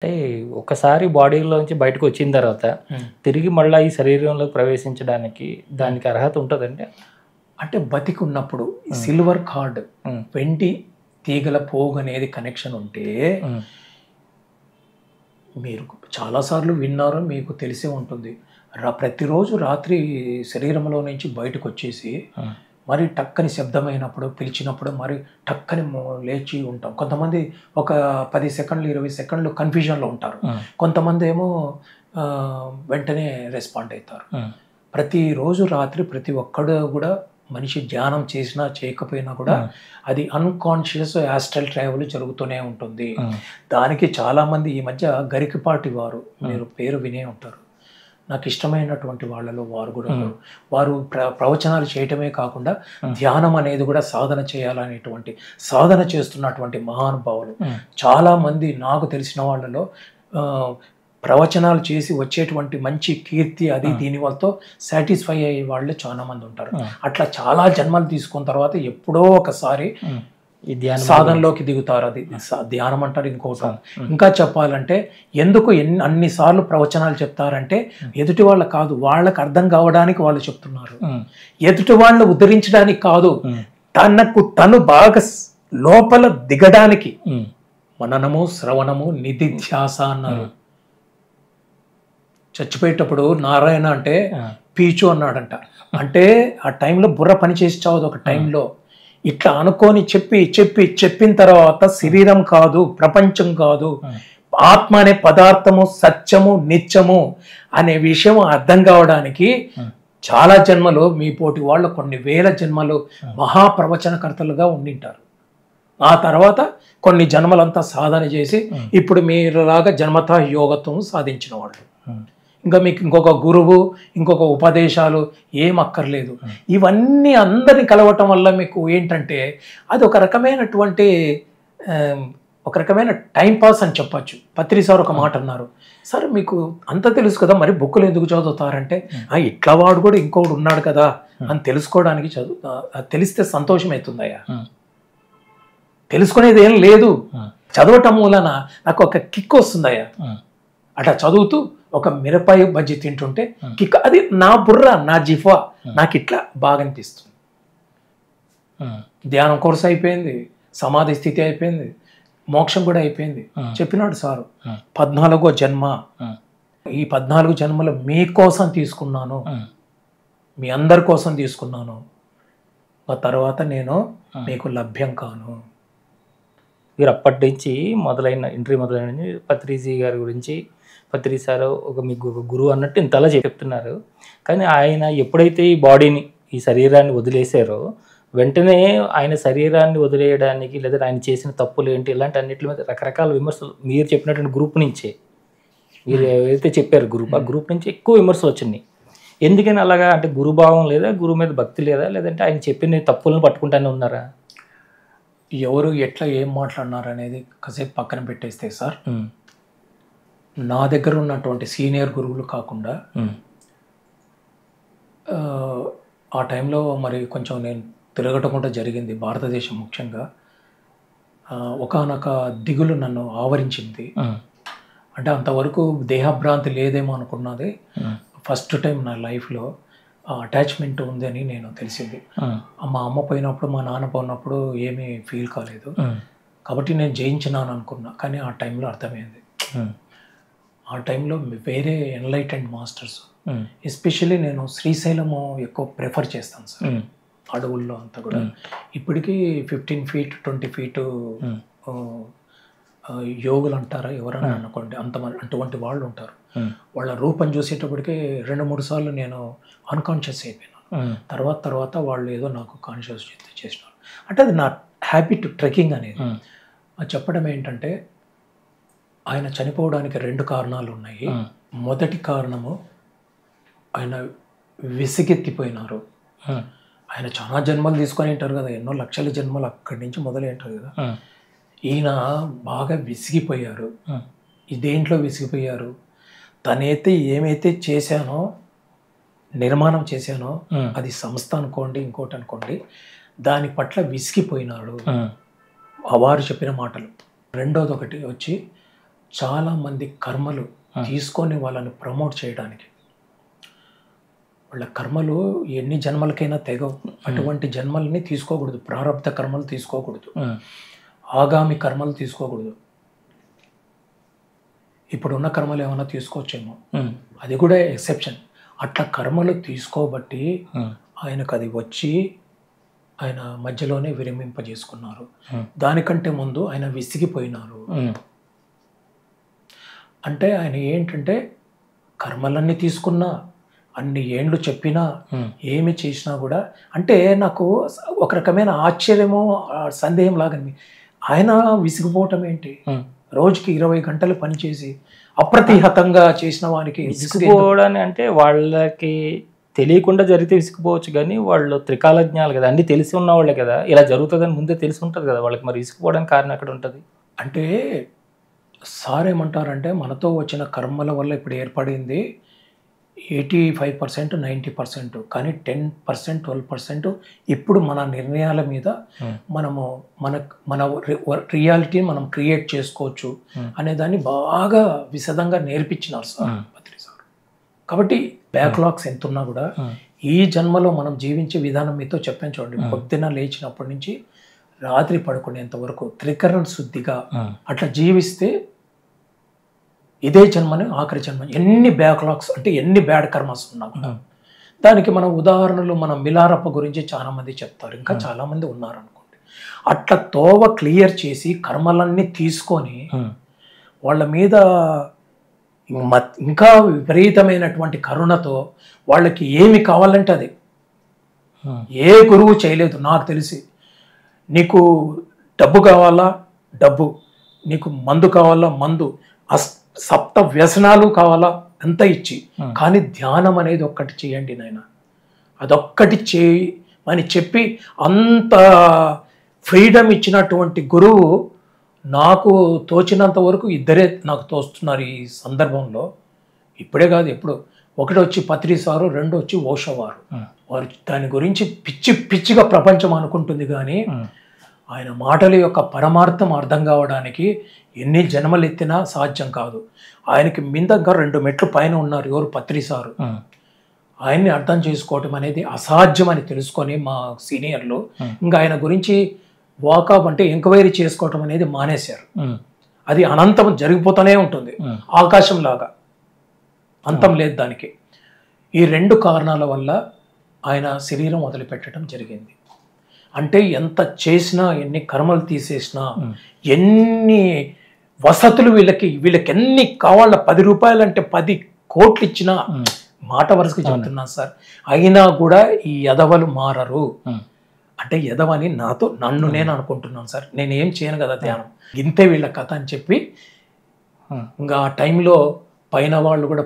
అంటే ఒకసారి బాడీలోంచి బయటకు వచ్చిన తర్వాత తిరిగి మళ్ళీ ఈ శరీరంలో ప్రవేశించడానికి దానికి అర్హత ఉంటుందండి? అంటే బతికి ఉన్నప్పుడు సిల్వర్ కార్డ్, వెండి తీగల పోగు అనేది కనెక్షన్ ఉంటే, మీరు చాలాసార్లు విన్నారు, మీకు తెలిసే ఉంటుంది. ప్రతిరోజు రాత్రి శరీరంలో నుంచి బయటకు వచ్చేసి మరి టక్కని శబ్దమైనప్పుడు పిలిచినప్పుడు మరి టక్కని లేచి ఉంటాం. కొంతమంది ఒక 10 సెకండ్లు 20 సెకండ్లు కన్ఫ్యూజన్లో ఉంటారు. కొంతమంది ఏమో వెంటనే రెస్పాండ్ అవుతారు. ప్రతిరోజు రాత్రి ప్రతి ఒక్కడు కూడా మనిషి ధ్యానం చేసినా చేయకపోయినా కూడా అది అన్కాన్షియస్ యాస్ట్రల్ ట్రావెల్ జరుగుతూనే ఉంటుంది. దానికి చాలామంది ఈ మధ్య గరికపాటి వారు, మీరు పేరు వినే ఉంటారు, నాకు ఇష్టమైనటువంటి వాళ్ళలో వారు కూడా ఉన్నారు. వారు ప్రవచనాలు చేయటమే కాకుండా ధ్యానం అనేది కూడా సాధన చేయాలనేటువంటి సాధన చేస్తున్నటువంటి మహానుభావులు చాలామంది నాకు తెలిసిన వాళ్ళలో ప్రవచనాలు చేసి వచ్చేటువంటి మంచి కీర్తి అది దీని వల్లతో సాటిస్ఫై అయ్యే వాళ్ళు చాలా మంది ఉంటారు. అట్లా చాలా జన్మలు తీసుకున్న తర్వాత ఎప్పుడో ఒకసారి ఈ సాధనలోకి దిగుతారు. అది ధ్యానం అంటారు. ఇంకోటి ఇంకా చెప్పాలంటే ఎందుకు అన్నిసార్లు ప్రవచనాలు చెప్తారంటే ఎదుటి వాళ్ళ కాదు, వాళ్ళకి అర్థం కావడానికి వాళ్ళు చెప్తున్నారు. ఎదుటి వాళ్ళని ఉద్ధరించడానికి కాదు, తను బాగా లోపల దిగడానికి. మననము శ్రవణము నిధిధ్యాస అన్నారు. చచ్చిపోయేటప్పుడు నారాయణ అంటే పీచు అన్నాడంట. అంటే ఆ టైంలో బుర్ర పని చేసి చావదు. ఒక టైంలో ఇట్లా అనుకొని చెప్పిన తర్వాత శరీరం కాదు, ప్రపంచం కాదు, ఆత్మ అనే పదార్థము సత్యము నిత్యము అనే విషయం అర్థం కావడానికి చాలా జన్మలు, మీ పోటీ వాళ్ళు కొన్ని వేల జన్మలు మహాప్రవచనకర్తలుగా ఉండింటారు. ఆ తర్వాత కొన్ని జన్మలంతా సాధన చేసి ఇప్పుడు మీరులాగా జన్మతా యోగత్వం సాధించిన వాళ్ళు. ఇంకా మీకు ఇంకొక గురువు, ఇంకొక ఉపదేశాలు ఏం అక్కర్లేదు. ఇవన్నీ అందరిని కలవటం వల్ల మీకు ఏంటంటే అది ఒక రకమైన టైంపాస్ అని చెప్పచ్చు. పత్రి సార్ ఒక మాట అన్నారు, సార్ మీకు అంతా తెలుసు కదా, మరి బుక్కులు ఎందుకు చదువుతారంటే ఇట్లా వాడు కూడా ఇంకోడు ఉన్నాడు కదా అని తెలుసుకోవడానికి తెలిస్తే సంతోషం అవుతుందయ్యా. తెలుసుకునేది ఏం లేదు, చదవటం మూలన నాకు ఒక కిక్ వస్తుందయ్యా. అట్లా చదువుతూ ఒక మిరపాయ బజ్జి తింటుంటే కిక్, అది నా బుర్ర, నా జిఫా, నాకు ఇట్లా బాగా అనిపిస్తుంది. ధ్యానం కోర్సు అయిపోయింది, సమాధి స్థితి అయిపోయింది, మోక్షం కూడా అయిపోయింది. చెప్పినాడు సారు, 14వ జన్మ, ఈ 14 జన్మలు మీకోసం తీసుకున్నాను, మీ అందరి కోసం తీసుకున్నాను, ఆ తర్వాత నేను మీకు లభ్యం కాను. మీరు అప్పటి నుంచి ఇంటర్వ్యూ మొదలైన పత్రిజీ గారి గురించి, పత్రి సార్ మీకు ఒక గురువు అన్నట్టు ఇంతలా చెప్తున్నారు. కానీ ఆయన ఎప్పుడైతే ఈ బాడీని, ఈ శరీరాన్ని వదిలేశారో వెంటనే ఆయన శరీరాన్ని వదిలేయడానికి లేదా ఆయన చేసిన తప్పులు ఏంటి ఇలాంటి అన్నిటి మీద రకరకాల విమర్శలు మీరు చెప్పినటువంటి గ్రూప్ నుంచే, మీరు ఏదైతే చెప్పారు గ్రూప్, ఆ గ్రూప్ నుంచి ఎక్కువ విమర్శలు వచ్చినాయి. ఎందుకని అలాగా? అంటే గురుభావం లేదా, గురువు మీద భక్తి లేదా, లేదంటే ఆయన చెప్పిన తప్పులను పట్టుకుంటానే ఉన్నారా? ఎవరు ఎట్లా ఏం మాట్లాడినారు అనేది కాసేపు పక్కన పెట్టేస్తే సార్, నా దగ్గర ఉన్నటువంటి సీనియర్ గురువులు కాకుండా ఆ టైంలో మరి కొంచెం నేను తిరగటం కూడా జరిగింది భారతదేశం ముఖ్యంగా. ఒకానొక దిగులు నన్ను ఆవరించింది. అంటే అంతవరకు దేహభ్రాంతి లేదేమో అనుకున్నది. ఫస్ట్ టైం నా లైఫ్లో అటాచ్మెంట్ ఉందని నేను తెలిసింది. మా అమ్మ పోయినప్పుడు, మా నాన్న పోయినప్పుడు ఏమీ ఫీల్ కాలేదు. కాబట్టి నేను జయించినాను అనుకున్నా. కానీ ఆ టైంలో అర్థమైంది. ఆ టైంలో వేరే ఎన్లైటెండ్ మాస్టర్స్, ఎస్పెషల్లీ నేను శ్రీశైలము ఎక్కువ ప్రిఫర్ చేస్తాను సార్. అడవుల్లో అంతా కూడా ఇప్పటికీ 15 feet 20 feet యోగులు అంటారా ఎవరన్నా అనుకోండి, అటువంటి వాళ్ళు ఉంటారు. వాళ్ళ రూపం చూసేటప్పటికే 2-3 సార్లు నేను అన్కాన్షియస్ అయిపోయినాను. తర్వాత వాళ్ళు ఏదో నాకు కాన్షియస్ చేసినారు. అంటే అది నా హ్యాబిట్, ట్రెక్కింగ్ అనేది. చెప్పడం ఏంటంటే ఆయన చనిపోవడానికి 2 కారణాలు ఉన్నాయి. మొదటి కారణము, ఆయన విసిగెత్తిపోయినారు. ఆయన చాలా జన్మలు తీసుకొని ఉంటారు కదా, ఎన్నో లక్షల జన్మలు అక్కడి నుంచి మొదలైంటారు కదా. ఈయన బాగా విసిగిపోయారు. దేంట్లో విసిగిపోయారు? తనైతే ఏమైతే చేశానో, నిర్మాణం చేశానో, అది సంస్థ అనుకోండి, ఇంకోటి అనుకోండి, దాని పట్ల విసిగిపోయినాడు. వారు చెప్పిన మాటలు. రెండోది ఒకటి వచ్చి చాలా మంది కర్మలు తీసుకొని వాళ్ళని ప్రమోట్ చేయడానికి. వాళ్ళ కర్మలు ఎన్ని జన్మలకైనా తెగవు. అటువంటి జన్మల్ని తీసుకోకూడదు. ప్రారబ్ధ కర్మలు తీసుకోకూడదు. ఆగామి కర్మలు తీసుకోకూడదు. ఇప్పుడున్న కర్మలు ఏమైనా తీసుకోవచ్చేమో, అది కూడా ఎక్సెప్షన్. అట్లా కర్మలు తీసుకోబట్టి ఆయనకు అది వచ్చి ఆయన మధ్యలోనే విరమింపజేసుకున్నారు. దానికంటే ముందు ఆయన విసిగిపోయినారు. అంటే ఆయన ఏంటంటే కర్మలన్నీ తీసుకున్నా, అన్ని ఏండ్లు చెప్పినా, ఏమి చేసినా కూడా, అంటే నాకు ఒక రకమైన ఆశ్చర్యమో సందేహం లాగని, ఆయన విసిగిపోవటం ఏంటి? రోజుకి 20 గంటలు పనిచేసి అప్రతిహతంగా చేసిన వానికి విసిగిపోవడాన్ని, అంటే వాళ్ళకి తెలియకుండా జరిగితే విసిగిపోవచ్చు, కానీ వాళ్ళు త్రికాలజ్ఞాలు కదా, అన్ని తెలిసి ఉన్నవాళ్ళే కదా, ఇలా జరుగుతుందని ముందే తెలిసి ఉంటుంది కదా వాళ్ళకి. మరి విసిగిపోవడానికి కారణం ఎక్కడ ఉంటుంది? అంటే సార్ ఏమంటారంటే, మనతో వచ్చిన కర్మల వల్ల ఇప్పుడు ఏర్పడింది 85%, 90%, కానీ 10%, 12% ఇప్పుడు మన నిర్ణయాల మీద మనము మన రియాలిటీ మనం క్రియేట్ చేసుకోవచ్చు అనే దాన్ని బాగా విశదంగా నేర్పించినారు సార్ పత్రి సార్. కాబట్టి బ్యాక్లాగ్స్ ఎంత ఉన్నా కూడా ఈ జన్మలో మనం జీవించే విధానం మీతో చెప్పాను చూడండి. పొద్దున లేచినప్పటి నుంచి రాత్రి పడుకునేంత వరకు త్రికరణ శుద్ధిగా అట్లా జీవిస్తే ఇదే జన్మని ఆఖరి జన్మ. ఎన్ని బ్యాక్లాగ్స్ అంటే ఎన్ని బ్యాడ్ కర్మస్ ఉన్నా కూడా దానికి మనం ఉదాహరణలు, మనం మిలారప్ప గురించి చాలా మంది చెప్తారు, ఇంకా చాలా మంది ఉన్నారు అనుకోండి. అట్లా తోవ క్లియర్ చేసి కర్మలన్నీ తీసుకొని వాళ్ళ మీద ఇంకా విపరీతమైనటువంటి కరుణతో వాళ్ళకి ఏమి కావాలంటే అది ఏ గురువు చేయలేదు నాకు తెలిసి. నీకు డబ్బు కావాలా డబ్బు, నీకు మందు కావాలా మందు, సప్త వ్యసనాలు కావాలా అంత ఇచ్చి, కానీ ధ్యానం అనేది ఒక్కటి చేయండి నాయన, అదొక్కటి చేయి అని చెప్పి అంత ఫ్రీడమ్ ఇచ్చినటువంటి గురువు నాకు తోచినంత వరకు ఇద్దరే నాకు తోస్తున్నారు ఈ సందర్భంలో. ఇప్పుడే కాదు, ఎప్పుడు. ఒకటి వచ్చి పత్రి సారు, రెండు వచ్చి ఓషో వారు. వారు దాని గురించి పిచ్చిగా ప్రపంచం అనుకుంటుంది, కానీ ఆయన మాటల యొక్క పరమార్థం అర్థం కావడానికి ఎన్ని జన్మలు ఎత్తినా సాధ్యం కాదు. ఆయనకి మిందంగా 2 మెట్లు పైన ఉన్నారు ఎవరు? పత్రి సారు. ఆయన్ని అర్థం చేసుకోవటం అనేది అసాధ్యం అని తెలుసుకొని మా సీనియర్లు ఇంకా ఆయన గురించి వాకప్ అంటే ఎంక్వైరీ చేసుకోవటం అనేది మానేశారు. అది అనంతం జరిగిపోతూనే ఉంటుంది, ఆకాశం లాగా, అంతం లేదు దానికి. ఈ 2 కారణాల వల్ల ఆయన శరీరం వదిలిపెట్టడం జరిగింది. అంటే ఎంత చేసినా, ఎన్ని కర్మలు తీసేసినా, ఎన్ని వసతులు వీళ్ళకి ఎన్ని కావాల, 10 రూపాయలు అంటే 10 కోట్లు ఇచ్చినా, మాట వరుసకు చెప్తున్నాను సార్, అయినా కూడా ఈ ఎదవలు మారరు. అంటే ఎదవని నన్ను నేను అనుకుంటున్నాను సార్, నేను ఏం చేయను కదా ధ్యానం, ఇంతే వీళ్ళ కథ అని చెప్పి ఇంకా ఆ టైంలో పైన వాళ్ళు కూడా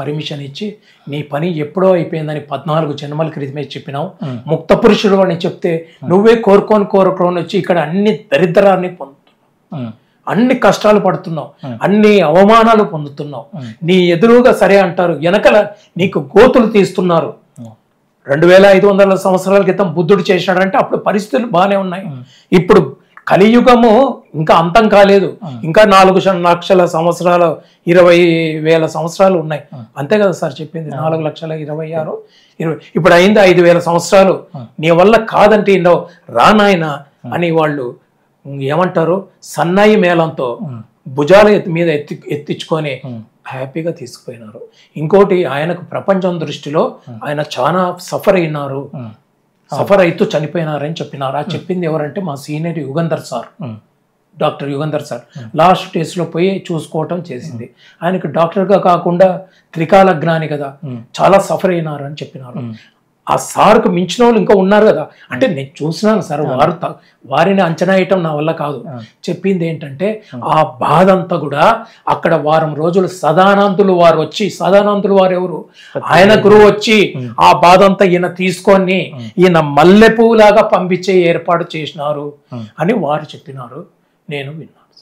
పర్మిషన్ ఇచ్చి, నీ పని ఎప్పుడో అయిపోయిందని 14 జన్మల క్రితమే చెప్పినావు, ముక్త పురుషుడు అని చెప్తే నువ్వే కోరుకొని వచ్చి ఇక్కడ అన్ని దరిద్రాన్ని పొందుతున్నావు, అన్ని కష్టాలు పడుతున్నావు, అన్ని అవమానాలు పొందుతున్నావు. నీ ఎదురుగా సరే అంటారు, వెనకల నీకు గోతులు తీస్తున్నారు. 2500 సంవత్సరాల క్రితం బుద్ధుడు చేశాడంటే అప్పుడు పరిస్థితులు బాగానే ఉన్నాయి. ఇప్పుడు కలియుగము ఇంకా అంతం కాలేదు, ఇంకా 4 లక్షల సంవత్సరాలు, 20,000 సంవత్సరాలు ఉన్నాయి. అంతే కదా సార్ చెప్పింది, 4,26,000, ఇప్పుడు అయింది 5,000 సంవత్సరాలు. నీ వల్ల కాదంటే రానాయన అని వాళ్ళు ఏమంటారు, సన్నాయి మేళంతో భుజాల మీద ఎత్తించుకొని హ్యాపీగా తీసుకుపోయినారు. ఇంకోటి, ఆయనకు ప్రపంచం దృష్టిలో ఆయన చాలా సఫర్ అయినారు, సఫర్ అవుతూ చనిపోయినారని చెప్పినారు. ఆ చెప్పింది ఎవరంటే మా senior Yugandhar sir, doctor Yugandhar sir. Last స్టేజ్లో పోయి చూసుకోవటం చేసింది. ఆయనకు డాక్టర్గా కాకుండా త్రికాలజ్ఞాని కదా, చాలా సఫర్ అయినారు అని చెప్పినారు. ఆ సార్కు మించిన వాళ్ళు ఇంకా ఉన్నారు కదా. అంటే నేను చూసినాను సార్, వారిని అంచనా వేయటం నా వల్ల కాదు. చెప్పింది ఏంటంటే, ఆ బాధ అంతా కూడా అక్కడ వారం రోజులు సదానందులు వారు వచ్చి, సదానందులు వారు ఎవరు? ఆయన గురువు వచ్చి ఆ బాధ అంతా ఈయన తీసుకొని ఈయన మల్లెపూలాగా పంపించే ఏర్పాటు చేసినారు అని వారు చెప్పినారు. నేను విన్నాను.